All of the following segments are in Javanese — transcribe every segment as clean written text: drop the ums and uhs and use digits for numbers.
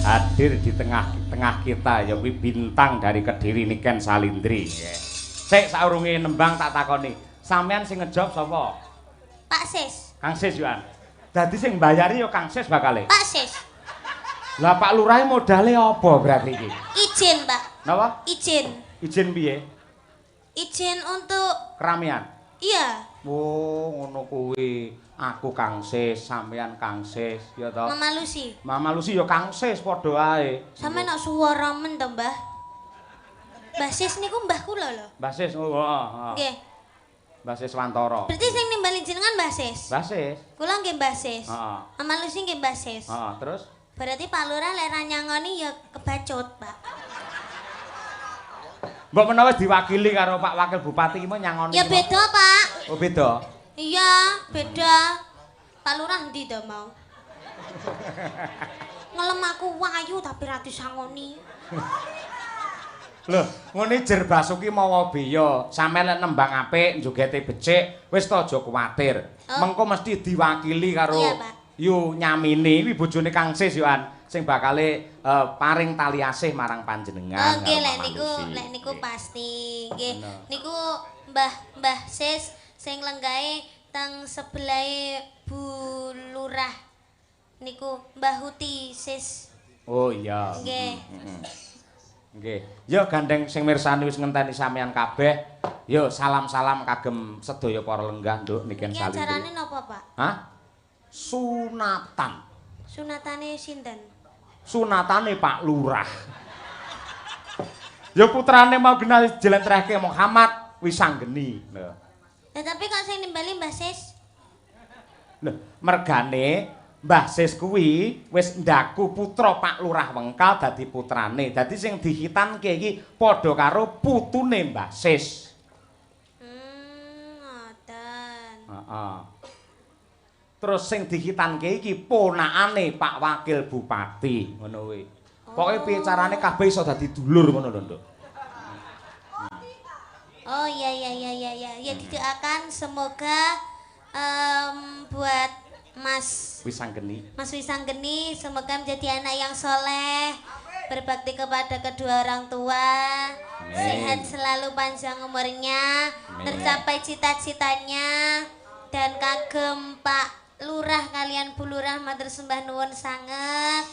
hadir di tengah-tengah kita ya kuwi bintang dari Kediri Niken Salindri. Sik saurunge nembang tak takoni. Sampeyan sing ngejob sapa? Pak Sis. Kang Sis Yohan. Dadi sing mbayari ya Kang Sis bakale. Pak Sis. Lah Pak Lurah modale apa berarti iki? Izin, Pak. Napa? Izin. Izin piye? Izin untuk Keramian. iya. Oh, ngono kuwi. Aku Kang Sis, sampeyan Kang Sis, ya toh. Mama Lucy. Mama Lucy ya Kang Sis padha ae. Sampe nak suara men to, Mbah. Mbah Sis niku mbah kula lho. Mbah Sis, oh, heeh. Nggih. Mbah Sis Wantara. Berarti sing nimbali jenengan Mbah Sis. Mbah Sis. Kula nggih Mbah Sis. Heeh. Mama Lucy nggih Mbah Sis. Heeh, terus Berarti Pak Lurah lek ra nyangoni ya kebacut, Pak. mbok menawa diwakili karo Pak Wakil Bupati iki mau nyangoni. Ya beda, Pak. Oh, beda. Iya, beda. Pak Lurah ndi to mau? Ngelem aku wayu tapi ra disangoni. Lho, ngene jer Basuki mawa beya. Sampe lek nembang apik, njogete becik, wis to aja kuwatir. Mengko mesti diwakili karo Iya, Pak. Yu Nyamini, kuwi bojone Kang Sis Yohan, sing bakale paring tali asih marang panjenengan. Oke, karo lek Mama niku Lucy. lek niku Nggih. pasti. Nggih. Bener. Niku Mbah Sis sing lenggahe teng sebelahe Bu Lurah. Niku Mbah Huti Sis. Oh iya. Nggih. Nggih. Ya gandeng sing mirsani wis ngenteni sampeyan kabeh. Ya salam-salam kagem sedaya para lenggah nduk niken Iki salindri. ajarane napa, Pak? Hah? Sunatan. Sunatane sinten? Sunatane Pak Lurah. Ya putrane mau genah jelentrehke Muhammad Wisanggeni. Lho. Lah tapi kok sing nimbali Mbah Sis? Lho, mergane Mbah Sis kuwi wis ndaku putra Pak Lurah Wengkal dadi putrane. Dadi sing dihitanke iki padha karo putune Mbah Sis. Ngoten. Heeh. Terus sing dihitanke iki ponakane Pak Wakil Bupati, ngono kuwi. Pokoke piye carane kabeh iso dadi dulur ngono lho, Nduk. Oh iya. Ya didoakan semoga buat Mas Wisanggeni. Wisanggeni semoga menjadi anak yang soleh, berbakti kepada kedua orang tua, sehat selalu panjang umurnya, tercapai cita-citanya, dan kagem Pak Lurah kalian Bu Lurah matur sembah nuwun sanget.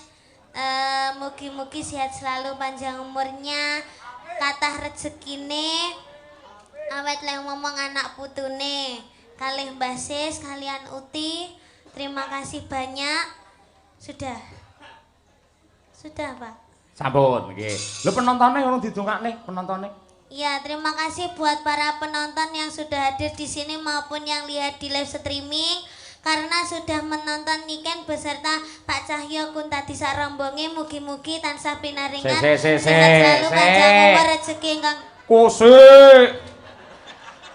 Mugi-mugi sehat selalu panjang umurnya, kathah rezekine, awet leh ngomong anak putune, kalih Mbah Sis kalian Uti. Terima kasih banyak. Sudah, Pak. Sampun, nggih. Lho penontonnya urung didongakne, penontonnya. Ya, terima kasih buat para penonton yang sudah hadir di sini maupun yang lihat di live streaming. Karena sudah menonton Niken beserta Pak Cahyo Kuntadi sarombonge, mugi-mugi tansah pinaringan sehat selalu panjang umur rezeki ingkang Kusik.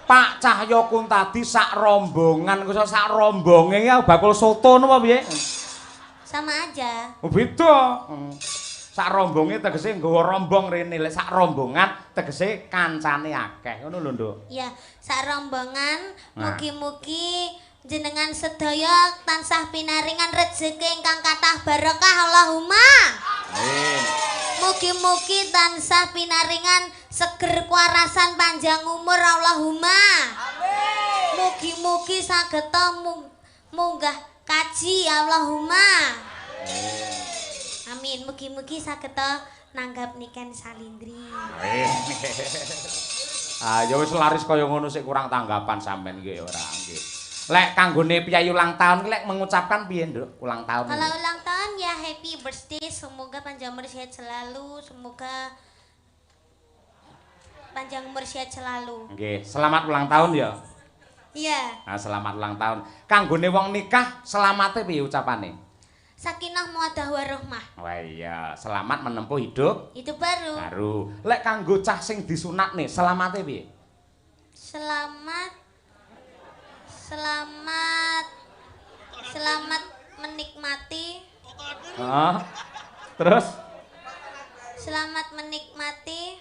Pak Cahyo Kuntadi sak rombongan, kok sak rombonge ya bakul soto napa piye? sama aja. Oh beda. Sak rombonge tegese nggawa rombong rene, lek sak rombongan tegese kancane akeh. Ngono lho, Nduk. Ya, sak rombongan mugi-mugi jenengan sedaya tansah pinaringan rezeki ingkang kathah barokah Allahumma. Amin. Mugi-mugi tansah pinaringan seger kuarasan panjang umur Allahumma. Amin. Mugi-mugi sageta munggah kaji Allahumma. Amin. Mugi-mugi sageta nanggap Niken Salindri. Amin. Ah ya wis laris kaya ngono sik kurang tanggapan sampean nggih ora nggih. Lek kanggone piyayi ulang tahun lek mengucapkan piye, Nduk? Ulang tahun. Kalau ulang tahun ya happy birthday, semoga panjang umur sehat selalu, semoga panjang umur sehat selalu. Nggih, selamat ulang tahun ya. Iya. Nah, selamat ulang tahun. Kanggone wong nikah selamate piye ucapane? Sakinah mawaddah warahmah. Wah iya, selamat menempuh hidup Itu baru. baru. Lek kanggo cah sing disunat nih, selamate piye? Selamat menikmati. Heeh. Terus Selamat menikmati.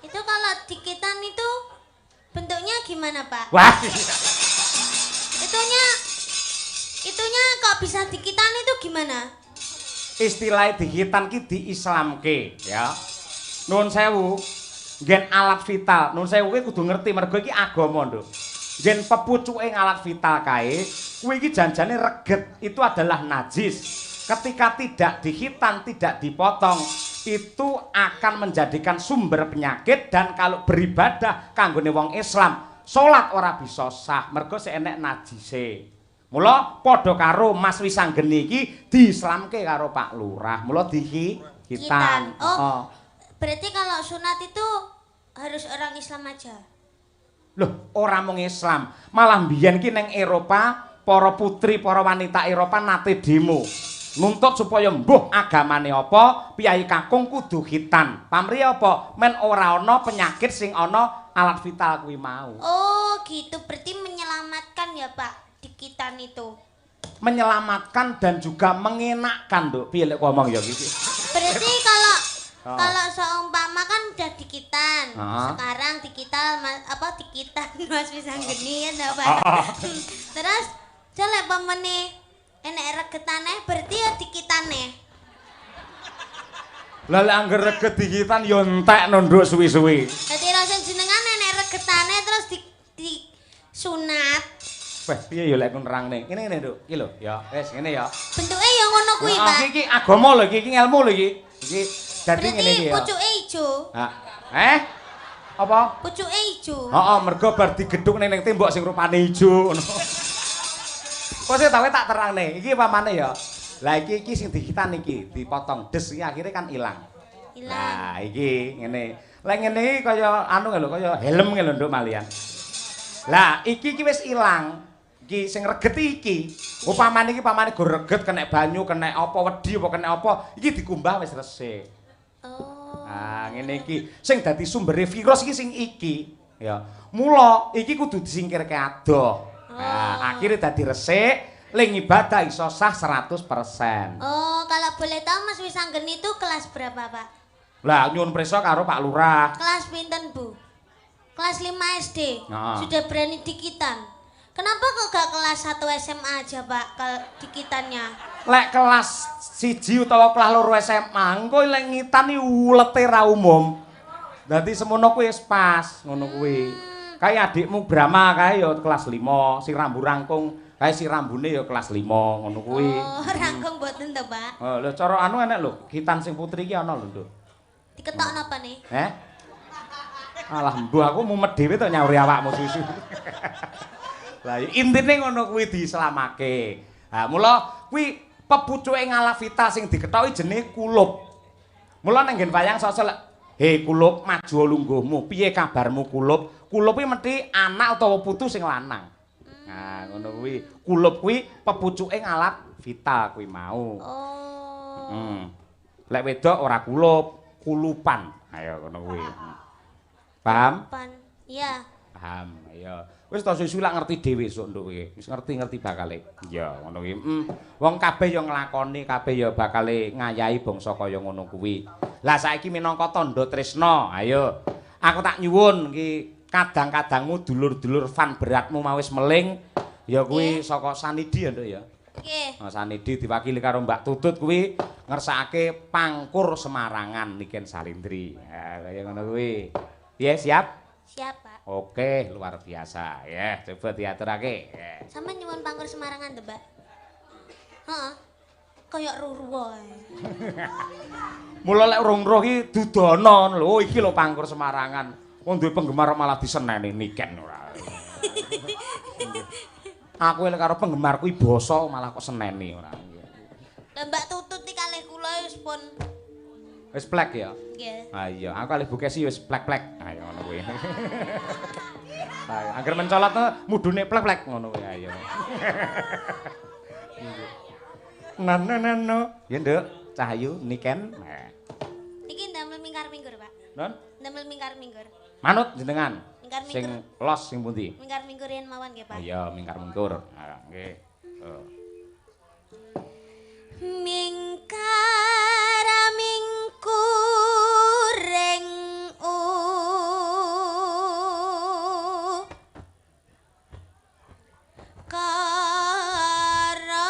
Itu kalau dikitan itu bentuknya gimana, Pak? wah. Itunya kok bisa dikitan itu gimana? istilah dihitan ki diislamke ya. Nuwun sewu. Nggen alat vital. Nuwun sewu kuwi kudu ngerti mergo iki agama, Nduk. Nggen pepucuke alat vital kae, kuwi iki janjane reget itu adalah najis. Ketika tidak dihitan, tidak dipotong, itu akan menjadikan sumber penyakit dan kalau beribadah kanggone wong Islam, salat ora bisa sah mergo sik enek najise. Mula padha karo Mas Wisanggeni iki diislamke karo Pak Lurah. Mula dihitan. Oh. Berarti kalau sunat itu harus orang Islam aja. Loh, ora mung Islam, malah mbiyen ki ning Eropa, para putri, para wanita Eropa nate demo. Nuntut supaya mbuh agamane apa, piyai kakung kudu khitan. Pamrih apa? Men ora ana penyakit sing ana alat vital kuwi mau. Oh, gitu. Berarti menyelamatkan ya, Pak, dikitan itu. Menyelamatkan dan juga mengenakkan, Nduk. Piye lek ngomong ya iki? Berarti kalau seumpama kan udah dikitan, sekarang dikitan Mas Wisanggeni ya Pak. Terus jelek pamene enek regetane berarti ya dikitane. Lah lek angger reget dikitan ya entekno Nduk suwi-suwi. Dadi rasa jenengan enek regetane terus di sunat. Wes piye ya lek nerangne. Ngene Nduk, iki lho ya, wis ngene ya. Bentuke ya ngono kuwi, Pak. Iki agama lho iki ilmu lho iki. Iki dadi ngene iki ya. Pucuke ijo. Apa? Pucuke ijo. Heeh, mergo bar digedhuk ning tembok sing rupane ijo ngono. Kok sik tak terangne. Iki pamane ya. Lah iki sing dikitan iki, dipotong des iki akhire kan ilang. Nah, iki ngene. Lek ngene iki kaya anu lho, kaya helm lho Nduk malian. Lah, iki wis ilang. Iki sing reget iki. Upamane iki pamane go reget kena banyu, kena apa wedi apa kena apa, iki dikumbah wis resik. Oh. Nah, ngene iki sing dadi sumbere virus iki sing iki, ya. Mula iki kudu disingkirke adoh. Nah, akhirnya dadi resik, ling ibadah iso sah 100%. Oh, kalau boleh tahu Mas Wisanggeni itu kelas berapa, Pak? Lah, nyuwun prisa karo Pak Lurah. Kelas pinten, Bu? Kelas 5 SD. Sudah berani dikitan. Kenapa kok gak kelas 1 SMA aja, Pak, dikitannya? Lek kelas 1 utawa kelas 2 SMA, engko lek ngitan iki ulete ra umum. Dadi semono kuwi wis pas, ngono kuwi. Kayak adikmu Brahma kae ya kelas 5, si rambu rangkung, kae si rambune ya kelas 5, ngono kuwi. Oh, rangkung mboten to, Pak? Oh, lho cara anu enek lho, kitan sing putri iki ana lho, Nduk. Diketok napa nih? Alah mbuh aku mumet dhewe to nyauri awakmu susu. Lah intine ngono kuwi dislamake. Ha mula kuwi pepucuke ngalafita sing dikethoki jenenge kulup. Mula nang nggen wayang sosel, "He kulup, maju lungguhmu. Piye kabarmu kulup?" Kulup kuwi mesti anak utawa putu sing lanang. Nah, ngono kuwi. Kulup kuwi pepucuke ngalat vital kuwi mau. Oh. Lek wedok ora kulup, kulupan. Ayo ngono kuwi. Paham? Iya. Paham. Ayo. Wis to susu lak ngerti dhewe sok nduk kowe. Wis ngerti bakale. Iya, ngono kuwi. Wong kabeh ya nglakoni, kabeh ya bakale ngayahi bangsa kaya ngono kuwi. Lah saiki minangka tandha tresna, ayo. Aku tak nyuwun iki kadang-kadangmu dulur-dulur fan beratmu mau wis meling ya kuwi saka Sanidi ya Nduk ya. Nggih. Nah, Sanidi diwakili karo Mbak Tutut kuwi ngersakake pangkur Semarangan Niken Salindri. Ya kaya ngono kuwi. Piye siap? Siap, Pak. Oke, luar biasa. Ya, coba diaturake. Sama nyuwun pangkur Semarangan to, Mbak? Heeh. Kayak ruru wae. Mula lek rung-ruh iki dudono lho. Oh, iki lho pangkur Semarangan. Wong duwe penggemar malah diseneni Niken ora. Aku lek karo penggemar kuwi basa malah kok seneni ora. Lah Mbak Tutut iki kalih kula wis pun wis plek ya? Nggih. Ah iya, aku kalih Bukesi wis plek-plek. Ayo ngono kuwi. Ayo, angger mencolot mudune plek-plek ngono kuwi ayo. Nano. Ya, Nduk, Cahayu Niken. Iki ndamel mingkar-minggur, Pak. Non? Ndamel mingkar-minggur. Manut jenengan. Mingkar-minggur. Sing los sing pundi? Mingkar-minggurin mawon nggih, Pak. Iya, mingkar-mingkur. Nah, nggih. Mingkar-mingkuring kara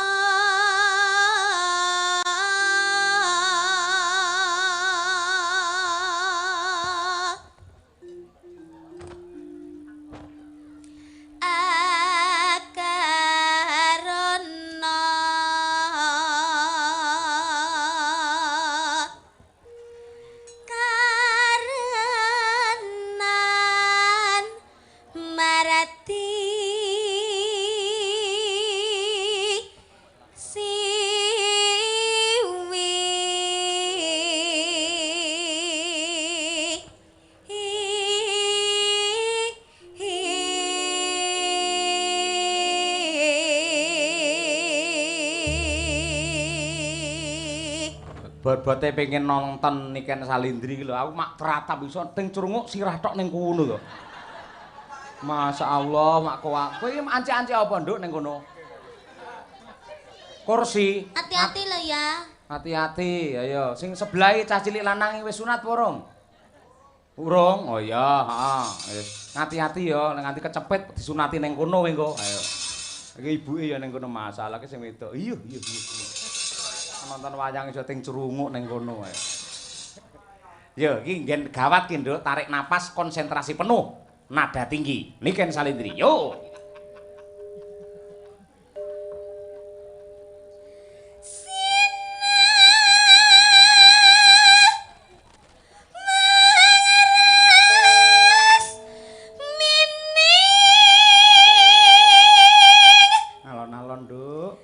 Bobote pengen nonton Niken Salindri iki lho. Aku mak teratap iso ting crunguk sirah tok ning kono to. Masya Allah, mak kowe iki anci-anci apa nduk ning kono? Kursi. Hati-hati lho ya. Hati-hati, ayo. Sing sebelah cah cilik lanang wis sunat urung? Urung? Oh iya, heeh. Hati-hati ya, nganti kecepit disunati ning kono kowe engko. Ayo. Iki ibuke ya ning kono masalah ki sing wedok. Iya. Nonton wayang iso ting crunguk ning kono ae. Yo, iki nggen gawat ki, Nduk. Tarik napas konsentrasi penuh. Nada tinggi. Niken Salindri. Yo. Alon-alon, Nduk.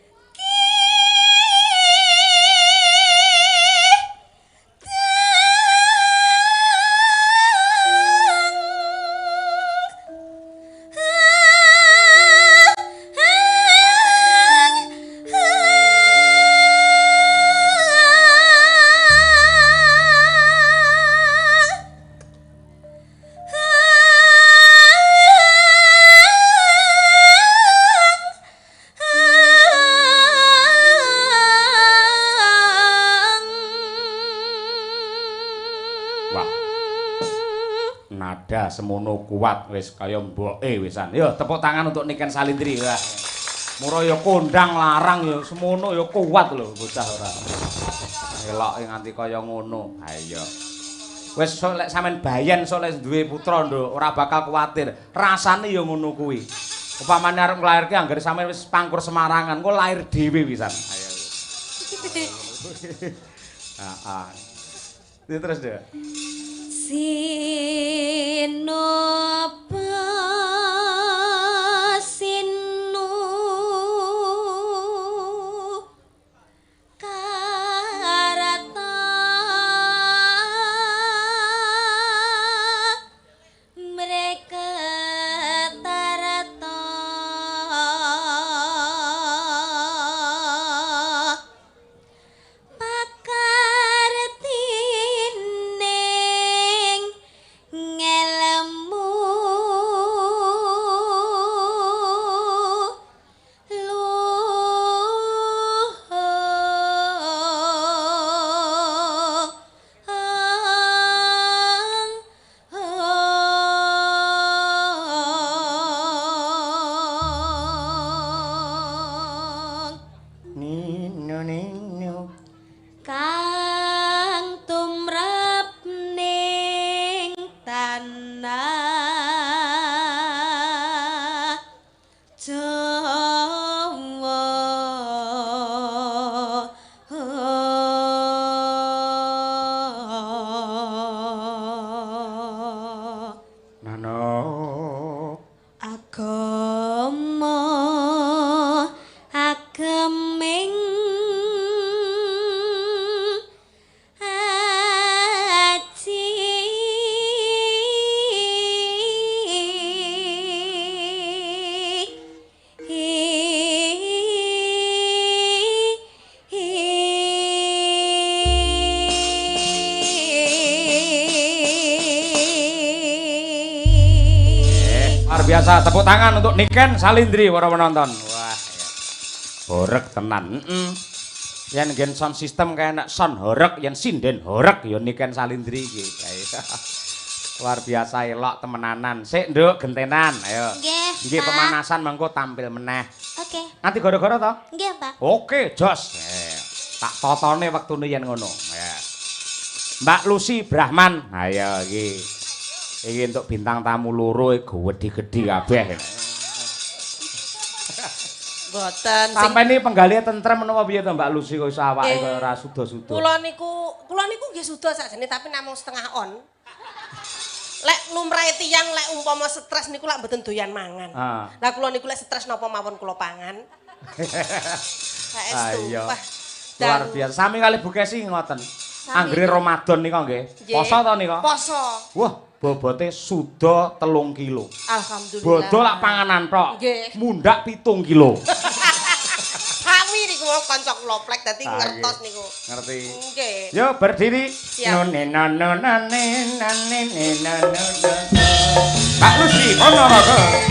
Nada semono kuat wis kaya mboke wisan. Yo tepuk tangan untuk Niken Salindri. Wah. Mura ya kondang larang ya semono ya kuat lho bocah ora. Eloke nganti kaya ngono. Ha iya. Wis lek sampean bayen sok lek duwe putra nduk ora bakal kuwatir. Rasane ya ngono kuwi. Upamane arep nglairke anggere sampean wis pangkur Semarangan, kok lair dhewe wisan. Ayo. Heeh. Terus Dek. Sinopa sinu karata mereka tarata kang tumrap ning tanah Jawa Nano agama ageming biasa tepuk tangan untuk Niken Salindri para penonton. Wah, horeg tenan. Yen gen sound system kaya enak sound horeg, yen sinden horeg ya Niken Salindri iki. Luar biasa elok temenanan. Sik, Nduk, gentenan. Ayo. Nggih, pemanasan mengko tampil meneh. Oke. Nanti gara-gara to? Nggih, Pak. Oke, jos. Tak totone wektune yen ngono. Mbak Lucy Brahman. Ayo iki. Iki untuk bintang tamu loro gedhi-gedhi kabeh. Mboten. Sampai ini penggali tentrem menapa piye to Mbak Lucy kok iso awake kaya ora suda-suda. Kula niku nggih suda sakjane tapi namung setengah on. Lek lumrahe tiyang lek umpama stres niku lak mboten doyan mangan. Lah kula niku lek stres napa mawon kula pangan. Saestu. Iya. Luar biasa. Sami kali Bu Kesi ngoten. Anggere Ramadan nika nggih. Poso to nika? Poso. Wah, bobote suda 3 kilo. Alhamdulillah. Bodho lak panganan tok. Nggih. Mundak 7 kilo. Sami niku mau kanca kula plek dadi ngertos niku. Ngerti. Nggih. Yo berdiri. Siap. Pak Lucy Ponorogo.